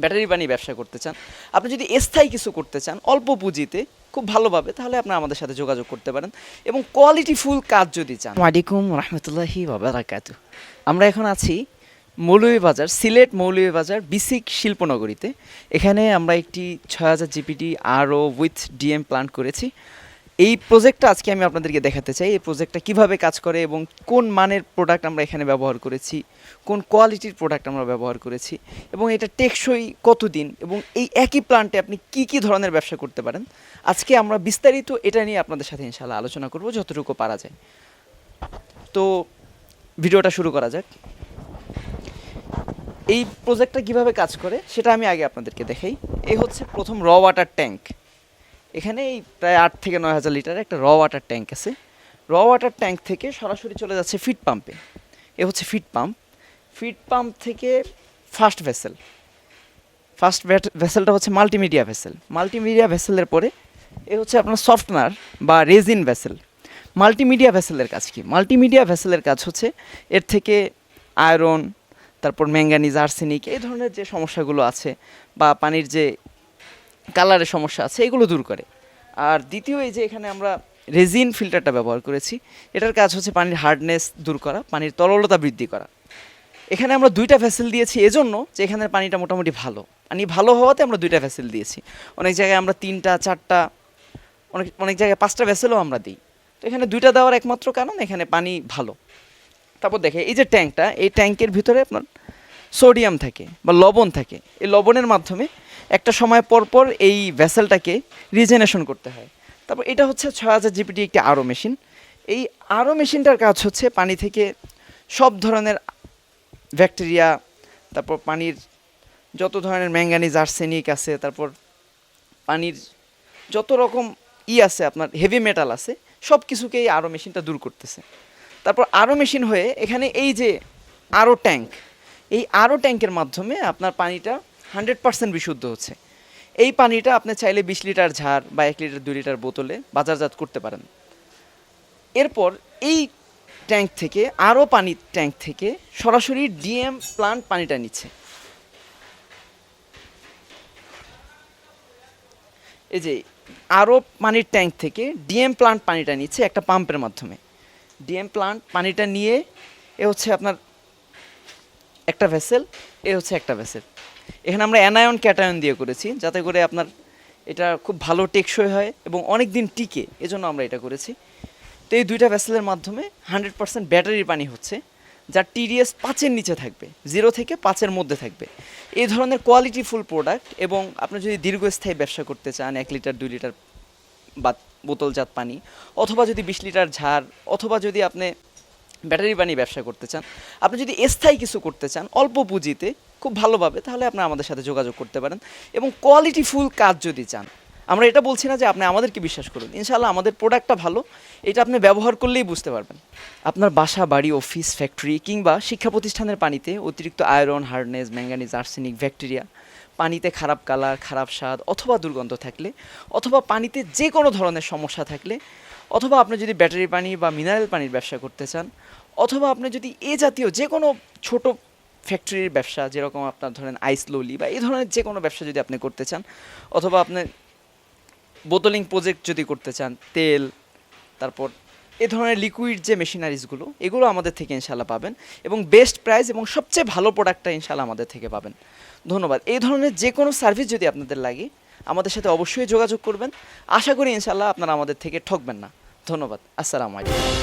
Battery বানিয়ে ব্যবসা করতে চান, আপনি যদি স্থায়ী কিছু করতে চান অল্প পুঁজিতে খুব ভালোভাবে, তাহলে আপনি আমাদের সাথে যোগাযোগ করতে পারেন। এবং কোয়ালিটিফুল কাজ যদি চান। ওয়ালাইকুম রহমতুল্লাহি ওয়াবারাকাতু। আমরা এখন আছি মৌলভীবাজার, সিলেট মৌলভীবাজার বিসিক শিল্পনগরীতে। এখানে আমরা একটি 6000 জিপিটি আরও উইথ ডিএম প্ল্যান্ট করেছি। এই প্রজেক্টটা আজকে আমি আপনাদেরকে দেখাতে চাই, এই প্রজেক্টটা কিভাবে কাজ করে এবং কোন মানের প্রোডাক্ট আমরা এখানে ব্যবহার করেছি, কোন কোয়ালিটির প্রোডাক্ট আমরা ব্যবহার করেছি, এবং এটা টেকসই কতদিন, এবং এই একই প্ল্যান্টে আপনি কি কি ধরনের ব্যবসা করতে পারেন। আজকে আমরা বিস্তারিত এটা নিয়ে আপনাদের সাথে ইনশাআল্লাহ আলোচনা করব যতটুকু পারা যায়। তো ভিডিওটা শুরু করা যাক। এই প্রজেক্টটা কিভাবে কাজ করে সেটা আমি আগে আপনাদেরকে দেখাই। এই হচ্ছে প্রথম র ওয়াটার ট্যাঙ্ক। এখানে এই প্রায় 8 থেকে 9000 লিটারের একটা র ওয়াটার ট্যাঙ্ক আছে। র ওয়াটার ট্যাঙ্ক থেকে সরাসরি চলে যাচ্ছে ফিড পাম্পে। এ হচ্ছে ফিড পাম্প। ফিড পাম্প থেকে ফার্স্ট ভেসেল, ফার্স্ট ভেসেলটা হচ্ছে মাল্টিমিডিয়া ভেসেল। মাল্টিমিডিয়া ভেসেলের পরে এ হচ্ছে আপনার সফটনার বা রেজিন ভেসেল। মাল্টিমিডিয়া ভেসেলের কাজ কি? মাল্টিমিডিয়া ভেসেলের কাজ হচ্ছে এর থেকে আয়রন, তারপর ম্যাঙ্গানিজ, আর্সেনিক, এই ধরনের যে সমস্যাগুলো আছে বা পানির যে কালারের সমস্যা আছে এগুলো দূর করে। আর দ্বিতীয়, এই যে এখানে আমরা রেজিন ফিল্টারটা ব্যবহার করেছি, এটার কাজ হচ্ছে পানির হার্ডনেস দূর করা, পানির তরলতা বৃদ্ধি করা। এখানে আমরা 2টা ভেসেল দিয়েছি এজন্য যে এখানের পানিটা মোটামুটি ভালো, পানি ভালো হওয়াতে আমরা 2টা ভেসেল দিয়েছি। অনেক জায়গায় আমরা 3টা 4টা, অনেক অনেক জায়গায় 5টা ভেসেলও আমরা দিই। তো এখানে 2টা দেওয়ার একমাত্র কারণ এখানে পানি ভালো। তারপর দেখে এই যে ট্যাঙ্কটা, এই ট্যাঙ্কের ভিতরে আপনার সোডিয়াম থাকে বা লবণ থাকে। এই লবণের মাধ্যমে একটা সময় পর পর এই ভেসেলটাকে রিজেনেশন করতে হয়। তারপর এটা হচ্ছে 6000 জিপিটি একটি আরও মেশিন। এই আরও মেশিনটার কাজ হচ্ছে পানি থেকে সব ধরনের ব্যাকটেরিয়া, তারপর পানির যত ধরনের ম্যাঙ্গানিজ, আর্সেনিক আছে, তারপর পানির যত রকম আছে আপনার হেভি মেটাল আছে, সব কিছুকে এই আরও মেশিনটা দূর করতেছে। তারপর আরও মেশিন হয়ে এখানে এই যে আরও ট্যাঙ্ক, এই আরও ট্যাঙ্কের মাধ্যমে আপনার পানিটা 100% বিশুদ্ধ হচ্ছে। এই পানিটা আপনি চাইলে 20 লিটার ঝাড় বা 1 লিটার 2 লিটার বোতলে বাজারজাত করতে পারেন। এরপর এই ট্যাঙ্ক থেকে, আরও পানির ট্যাঙ্ক থেকে সরাসরি ডিএম প্লান্ট পানিটা নিচ্ছে। এই যে আরও পানির ট্যাঙ্ক থেকে ডিএম প্লান্ট পানিটা নিচ্ছে একটা পাম্পের মাধ্যমে। ডিএম প্লান্ট পানিটা নিয়ে এ হচ্ছে আপনার একটা ভেসেল, এ হচ্ছে একটা ভেসেল। এখানে আমরা অ্যানায়ন ক্যাটায়ন দিয়ে করেছি যাতে করে আপনার এটা খুব ভালো টেকসই হয় এবং অনেক দিন টিকে, এজন্য আমরা এটা করেছি। তো এই 2টা ভেসেলের মাধ্যমে 100% ব্যাটারির পানি হচ্ছে, যার টিডিএস 5-এর নিচে থাকবে, 0 থেকে 5-এর মধ্যে থাকবে। এই ধরনের কোয়ালিটিফুল প্রোডাক্ট। এবং আপনি যদি দীর্ঘস্থায়ী ব্যবসা করতে চান, 1 লিটার 2 লিটার বা বোতলজাত পানি, অথবা যদি 20 লিটার ঝাড়, অথবা যদি আপনি ব্যাটারি বানিয়ে ব্যবসা করতে চান, আপনি যদি স্থায়ী কিছু করতে চান অল্প পুঁজিতে খুব ভালোভাবে, তাহলে আপনি আমাদের সাথে যোগাযোগ করতে পারেন। এবং কোয়ালিটিফুল কাজ যদি চান, আমরা এটা বলছি না যে আপনি আমাদেরকে বিশ্বাস করুন, ইনশাআল্লাহ আমাদের প্রোডাক্টটা ভালো, এটা আপনি ব্যবহার করলেই বুঝতে পারবেন। আপনার বাসা, বাড়ি, অফিস, ফ্যাক্টরি কিংবা শিক্ষা প্রতিষ্ঠানের পানিতে অতিরিক্ত iron, hardness, manganese, arsenic, bacteria, পানিতে খারাপ কালার, খারাপ স্বাদ অথবা দুর্গন্ধ থাকলে, অথবা পানিতে যে কোনো ধরনের সমস্যা থাকলে, অথবা আপনি যদি ব্যাটারি পানি বা মিনারেল পানির ব্যবসা করতে চান, অথবা আপনি যদি এ জাতীয় যে কোনো ছোট ফ্যাক্টরির ব্যবসা, যেরকম আপনার ধরেন আইস ললি বা এই ধরনের যে কোনো ব্যবসা যদি আপনি করতে চান, অথবা আপনি বোতলিং প্রজেক্ট যদি করতে চান, তেল, তারপর এই ধরনের লিকুইড যে মেশিনারিজগুলো, এগুলো আমাদের থেকে ইনশাল্লাহ পাবেন। এবং বেস্ট প্রাইস এবং সবচেয়ে ভালো প্রোডাক্টটা ইনশাল্লাহ আমাদের থেকে পাবেন। ধন্যবাদ। এই ধরনের যে কোনো সার্ভিস যদি আপনাদের লাগে আমাদের সাথে অবশ্যই যোগাযোগ করবেন। আশা করি ইনশাল্লাহ আপনারা আমাদের থেকে ঠকবেন না। ধন্যবাদ। আসসালামু আলাইকুম।